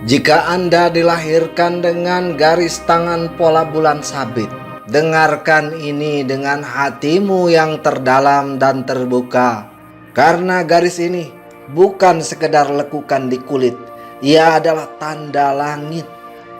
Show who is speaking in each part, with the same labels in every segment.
Speaker 1: Jika Anda dilahirkan dengan garis tangan pola bulan sabit, dengarkan ini dengan hatimu yang terdalam dan terbuka. Karena garis ini bukan sekedar lekukan di kulit, ia adalah tanda langit,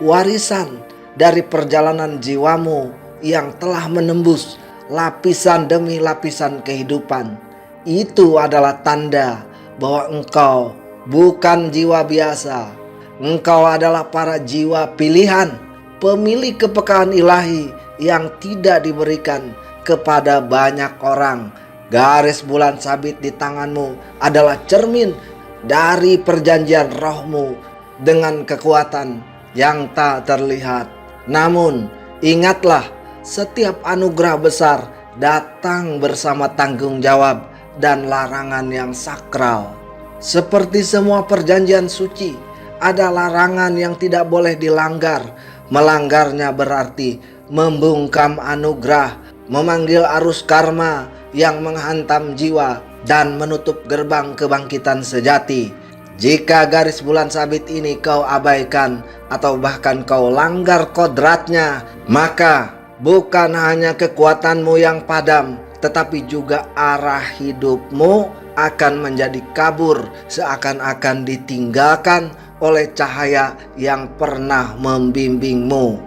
Speaker 1: warisan dari perjalanan jiwamu yang telah menembus lapisan demi lapisan kehidupan. Itu adalah tanda bahwa engkau bukan jiwa biasa. Engkau adalah para jiwa pilihan, pemilik kepekaan ilahi yang tidak diberikan kepada banyak orang. Garis bulan sabit di tanganmu adalah cermin dari perjanjian rohmu dengan kekuatan yang tak terlihat. Namun ingatlah, setiap anugerah besar datang bersama tanggung jawab dan larangan yang sakral. Seperti semua perjanjian suci, ada larangan yang tidak boleh dilanggar. Melanggarnya berarti membungkam anugerah, memanggil arus karma yang menghantam jiwa dan menutup gerbang kebangkitan sejati. Jika garis bulan sabit ini kau abaikan atau bahkan kau langgar kodratnya, maka bukan hanya kekuatanmu yang padam, tetapi juga arah hidupmu akan menjadi kabur, seakan-akan ditinggalkan oleh cahaya yang pernah membimbingmu.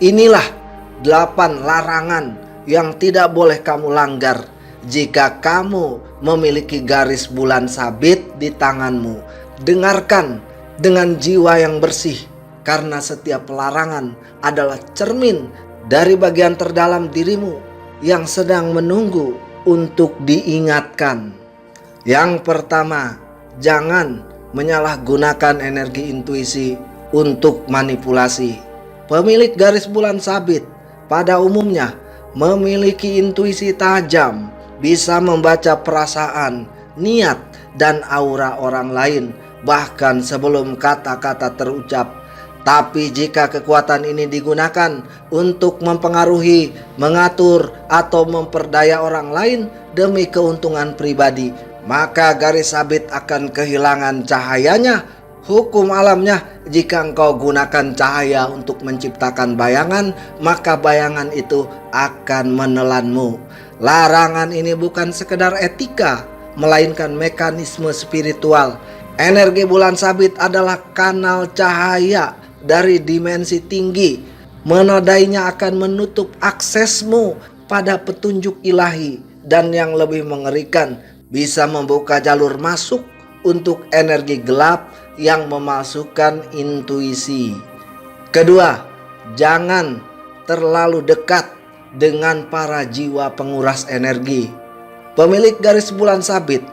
Speaker 1: Inilah 8 larangan yang tidak boleh kamu langgar jika kamu memiliki garis bulan sabit di tanganmu. Dengarkan dengan jiwa yang bersih, karena setiap larangan adalah cermin dari bagian terdalam dirimu yang sedang menunggu untuk diingatkan. Yang pertama, jangan menyalahgunakan energi intuisi untuk manipulasi. Pemilik garis bulan sabit pada umumnya memiliki intuisi tajam, bisa membaca perasaan, niat, dan aura orang lain bahkan sebelum kata-kata terucap. Tapi jika kekuatan ini digunakan untuk mempengaruhi, mengatur, atau memperdaya orang lain demi keuntungan pribadi, maka garis sabit akan kehilangan cahayanya. Hukum alamnya, jika engkau gunakan cahaya untuk menciptakan bayangan, maka bayangan itu akan menelanmu. Larangan ini bukan sekedar etika, melainkan mekanisme spiritual. Energi bulan sabit adalah kanal cahaya dari dimensi tinggi. Menodainya akan menutup aksesmu pada petunjuk ilahi, dan yang lebih mengerikan, bisa membuka jalur masuk untuk energi gelap yang memalsukan intuisi. Kedua, jangan terlalu dekat dengan para jiwa penguras energi. Pemilik garis bulan sabit,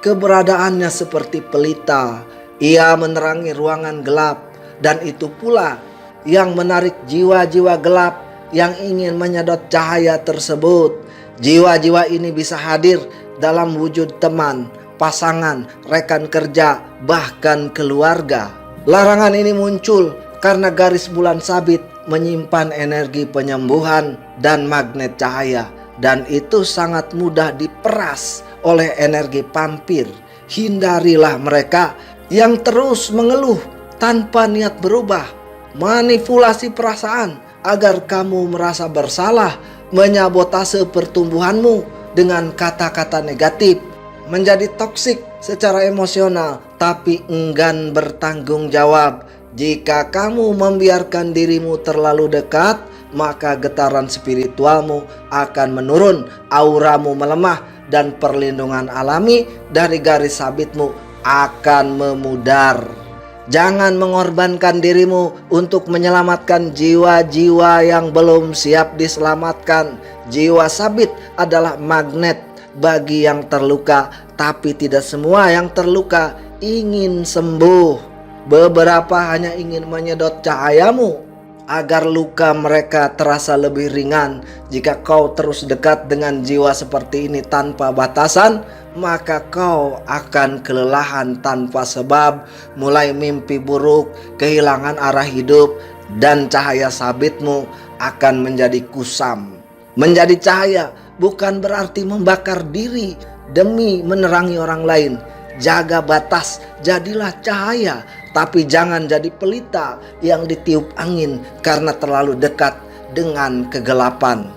Speaker 1: keberadaannya seperti pelita. Ia menerangi ruangan gelap, dan itu pula yang menarik jiwa-jiwa gelap yang ingin menyedot cahaya tersebut. Jiwa-jiwa ini bisa hadir dalam wujud teman, pasangan, rekan kerja, bahkan keluarga. Larangan ini muncul karena garis bulan sabit menyimpan energi penyembuhan dan magnet cahaya, dan itu sangat mudah diperas oleh energi vampir. Hindarilah mereka yang terus mengeluh tanpa niat berubah, manipulasi perasaan agar kamu merasa bersalah, menyabotase pertumbuhanmu dengan kata-kata negatif, menjadi toksik secara emosional tapi enggan bertanggung jawab. Jika kamu membiarkan dirimu terlalu dekat, maka getaran spiritualmu akan menurun, auramu melemah, dan perlindungan alami dari garis sabitmu akan memudar. Jangan mengorbankan dirimu untuk menyelamatkan jiwa-jiwa yang belum siap diselamatkan. Jiwa sabit adalah magnet bagi yang terluka, tapi tidak semua yang terluka ingin sembuh. Beberapa hanya ingin menyedot cahayamu agar luka mereka terasa lebih ringan. Jika kau terus dekat dengan jiwa seperti ini tanpa batasan, maka kau akan kelelahan tanpa sebab, mulai mimpi buruk, kehilangan arah hidup, dan cahaya sabitmu akan menjadi kusam. Menjadi cahaya bukan berarti membakar diri demi menerangi orang lain. Jaga batas, jadilah cahaya tapi jangan jadi pelita yang ditiup angin karena terlalu dekat dengan kegelapan.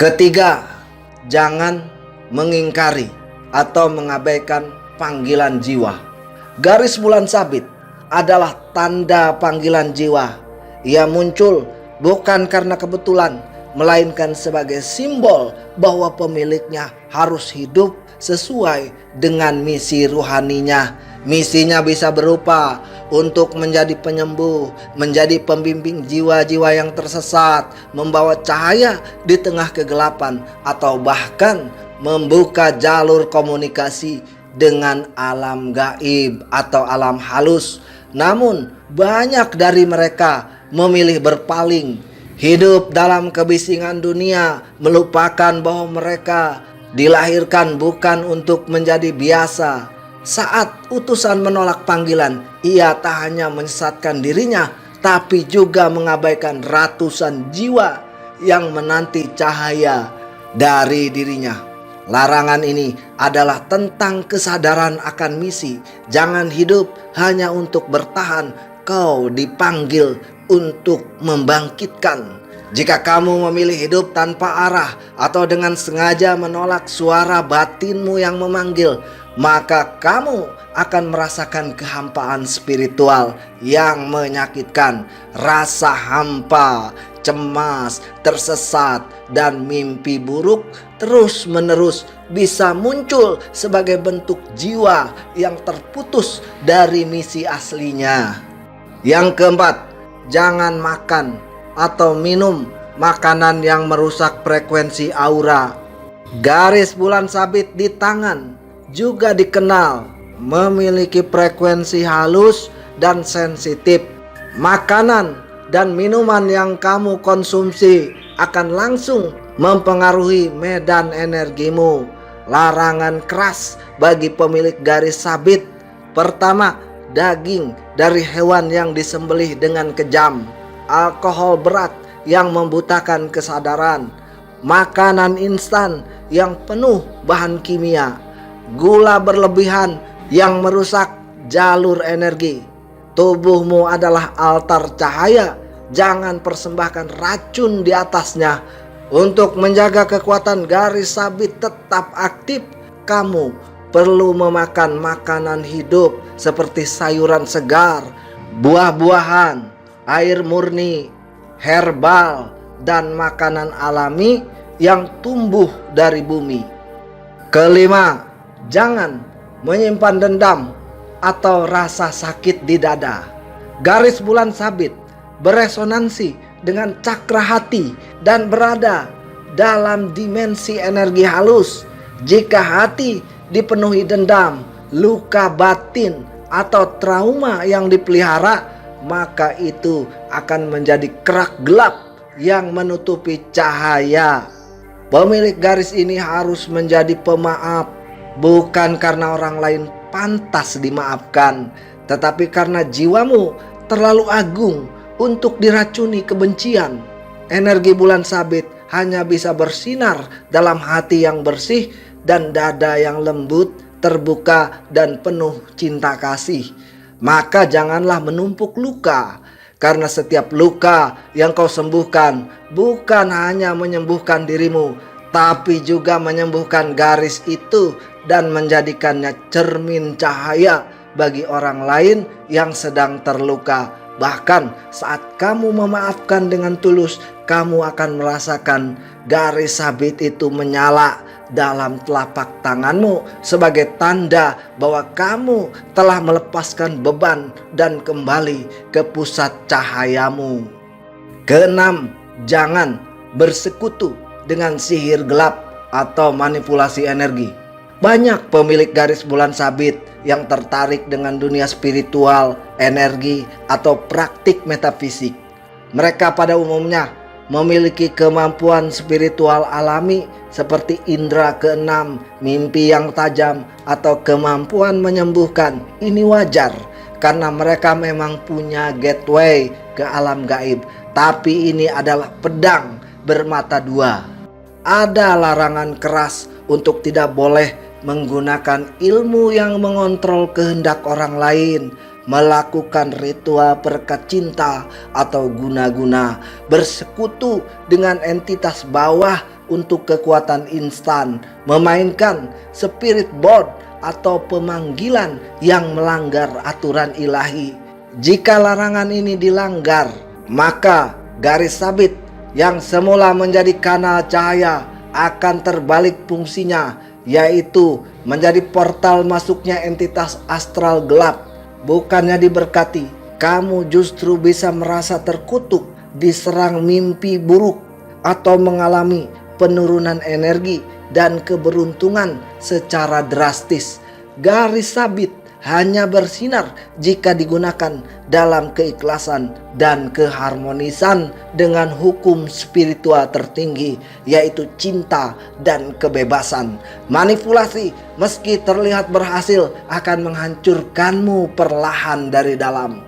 Speaker 1: Ketiga, jangan mengingkari atau mengabaikan panggilan jiwa. Garis bulan sabit adalah tanda panggilan jiwa. Ia muncul bukan karena kebetulan, melainkan sebagai simbol bahwa pemiliknya harus hidup sesuai dengan misi ruhaninya. Misinya bisa berupa untuk menjadi penyembuh, menjadi pembimbing jiwa-jiwa yang tersesat, membawa cahaya di tengah kegelapan, atau bahkan membuka jalur komunikasi dengan alam gaib atau alam halus. Namun banyak dari mereka memilih berpaling, hidup dalam kebisingan dunia, melupakan bahwa mereka dilahirkan bukan untuk menjadi biasa. Saat utusan menolak panggilan, ia tak hanya menyesatkan dirinya, tapi juga mengabaikan ratusan jiwa yang menanti cahaya dari dirinya. Larangan ini adalah tentang kesadaran akan misi. Jangan hidup hanya untuk bertahan, kau dipanggil untuk membangkitkan. Jika kamu memilih hidup tanpa arah atau dengan sengaja menolak suara batinmu yang memanggil, maka kamu akan merasakan kehampaan spiritual yang menyakitkan. Rasa hampa, cemas, tersesat, dan mimpi buruk terus-menerus bisa muncul sebagai bentuk jiwa yang terputus dari misi aslinya. Yang keempat, jangan makan atau minum makanan yang merusak frekuensi aura. Garis bulan sabit di tangan juga dikenal memiliki frekuensi halus dan sensitif. Makanan dan minuman yang kamu konsumsi akan langsung mempengaruhi medan energimu. Larangan keras bagi pemilik garis sabit. Pertama, daging dari hewan yang disembelih dengan kejam, alkohol berat yang membutakan kesadaran, makanan instan yang penuh bahan kimia, gula berlebihan yang merusak jalur energi. Tubuhmu adalah altar cahaya, jangan persembahkan racun di atasnya. Untuk menjaga kekuatan garis sabit tetap aktif, kamu perlu memakan makanan hidup seperti sayuran segar, buah-buahan, air murni, herbal, dan makanan alami yang tumbuh dari bumi. Kelima, jangan menyimpan dendam atau rasa sakit di dada. Garis bulan sabit beresonansi dengan cakra hati dan berada dalam dimensi energi halus. Jika hati dipenuhi dendam, luka batin, atau trauma yang dipelihara, maka itu akan menjadi kerak gelap yang menutupi cahaya. Pemilik garis ini harus menjadi pemaaf, bukan karena orang lain pantas dimaafkan, tetapi karena jiwamu terlalu agung untuk diracuni kebencian. Energi bulan sabit hanya bisa bersinar dalam hati yang bersih dan dada yang lembut, terbuka, dan penuh cinta kasih. Maka janganlah menumpuk luka, karena setiap luka yang kau sembuhkan bukan hanya menyembuhkan dirimu, tapi juga menyembuhkan garis itu dan menjadikannya cermin cahaya bagi orang lain yang sedang terluka. Bahkan saat kamu memaafkan dengan tulus, kamu akan merasakan garis sabit itu menyala dalam telapak tanganmu sebagai tanda bahwa kamu telah melepaskan beban dan kembali ke pusat cahayamu. Keenam, jangan bersekutu dengan sihir gelap atau manipulasi energi. Banyak pemilik garis bulan sabit yang tertarik dengan dunia spiritual, energi, atau praktik metafisik. Mereka pada umumnya memiliki kemampuan spiritual alami seperti indera keenam, mimpi yang tajam, atau kemampuan menyembuhkan. Ini wajar karena mereka memang punya gateway ke alam gaib. Tapi ini adalah pedang bermata dua. Ada larangan keras untuk tidak boleh menggunakan ilmu yang mengontrol kehendak orang lain, melakukan ritual perekat cinta atau guna-guna, bersekutu dengan entitas bawah untuk kekuatan instan, memainkan spirit board atau pemanggilan yang melanggar aturan ilahi. Jika larangan ini dilanggar, maka garis sabit yang semula menjadi kanal cahaya akan terbalik fungsinya, yaitu menjadi portal masuknya entitas astral gelap. Bukannya diberkati, kamu justru bisa merasa terkutuk, diserang mimpi buruk, atau mengalami penurunan energi dan keberuntungan secara drastis. Garis sabit hanya bersinar jika digunakan dalam keikhlasan dan keharmonisan dengan hukum spiritual tertinggi, yaitu cinta dan kebebasan. Manipulasi meski terlihat berhasil akan menghancurkanmu perlahan dari dalam.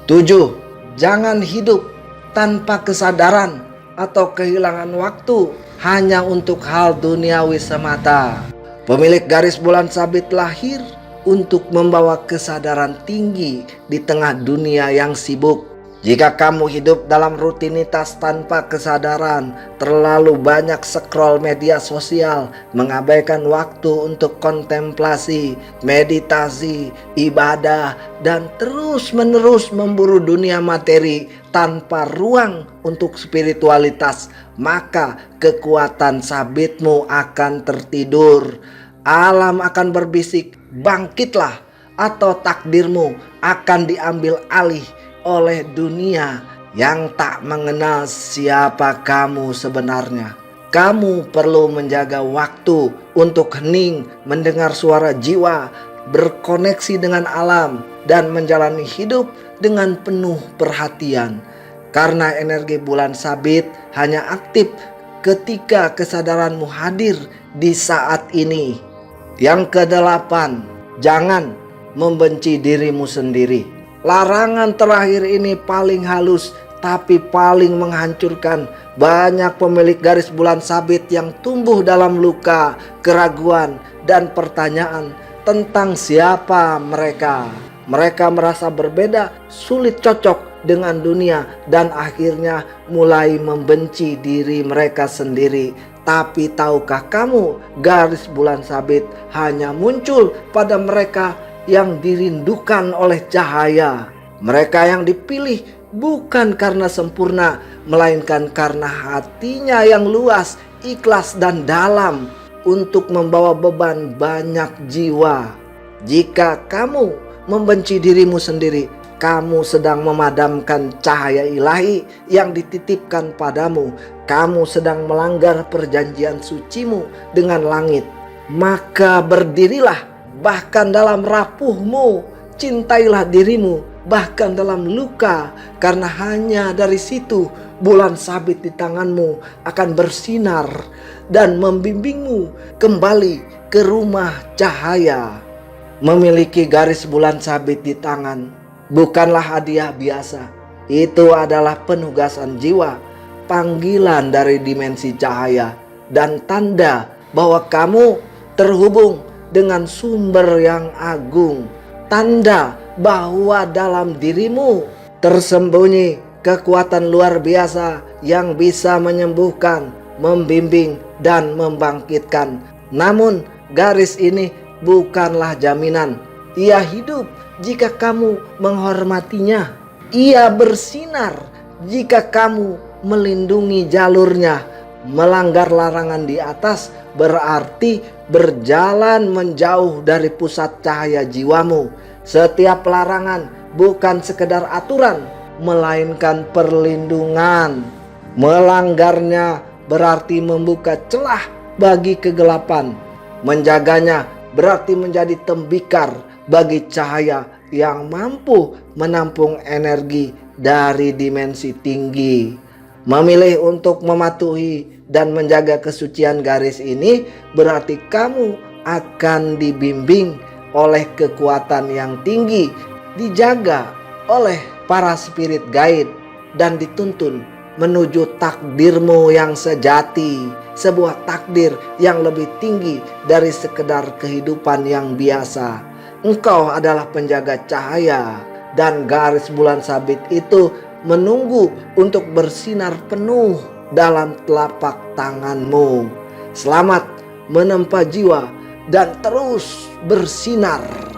Speaker 1: 7. Jangan hidup tanpa kesadaran atau kehilangan waktu hanya untuk hal duniawi semata. Pemilik garis bulan sabit lahir untuk membawa kesadaran tinggi di tengah dunia yang sibuk. Jika kamu hidup dalam rutinitas tanpa kesadaran, terlalu banyak scroll media sosial, mengabaikan waktu untuk kontemplasi, meditasi, ibadah, dan terus-menerus memburu dunia materi tanpa ruang untuk spiritualitas, maka kekuatan sabitmu akan tertidur. Alam akan berbisik, bangkitlah, atau takdirmu akan diambil alih oleh dunia yang tak mengenal siapa kamu sebenarnya. Kamu perlu menjaga waktu untuk hening, mendengar suara jiwa, berkoneksi dengan alam, dan menjalani hidup dengan penuh perhatian. Karena energi bulan sabit hanya aktif ketika kesadaranmu hadir di saat ini. Yang kedelapan, jangan membenci dirimu sendiri. Larangan terakhir ini paling halus tapi paling menghancurkan. Banyak pemilik garis bulan sabit yang tumbuh dalam luka, keraguan, dan pertanyaan tentang siapa mereka. Mereka merasa berbeda, sulit cocok dengan dunia, dan akhirnya mulai membenci diri mereka sendiri. Tapi tahukah kamu, garis bulan sabit hanya muncul pada mereka yang dirindukan oleh cahaya. Mereka yang dipilih bukan karena sempurna, melainkan karena hatinya yang luas, ikhlas, dan dalam untuk membawa beban banyak jiwa. Jika kamu membenci dirimu sendiri, kamu sedang memadamkan cahaya ilahi yang dititipkan padamu. Kamu sedang melanggar perjanjian sucimu dengan langit. Maka berdirilah, bahkan dalam rapuhmu. Cintailah dirimu, bahkan dalam luka. Karena hanya dari situ bulan sabit di tanganmu akan bersinar dan membimbingmu kembali ke rumah cahaya. Memiliki garis bulan sabit di tangan bukanlah hadiah biasa. Itu adalah penugasan jiwa, panggilan dari dimensi cahaya, dan tanda bahwa kamu terhubung dengan sumber yang agung. Tanda bahwa dalam dirimu tersembunyi kekuatan luar biasa yang bisa menyembuhkan, membimbing, dan membangkitkan. Namun garis ini bukanlah jaminan. Ia hidup jika kamu menghormatinya. Ia bersinar jika kamu melindungi jalurnya. Melanggar larangan di atas berarti berjalan menjauh dari pusat cahaya jiwamu. Setiap larangan bukan sekedar aturan, melainkan perlindungan. Melanggarnya berarti membuka celah bagi kegelapan. Menjaganya berarti menjadi tembikar bagi cahaya yang mampu menampung energi dari dimensi tinggi. Memilih untuk mematuhi dan menjaga kesucian garis ini berarti kamu akan dibimbing oleh kekuatan yang tinggi, dijaga oleh para spirit guide, dan dituntun menuju takdirmu yang sejati, sebuah takdir yang lebih tinggi dari sekedar kehidupan yang biasa. Engkau adalah penjaga cahaya, dan garis bulan sabit itu menunggu untuk bersinar penuh dalam telapak tanganmu. Selamat menempa jiwa dan terus bersinar.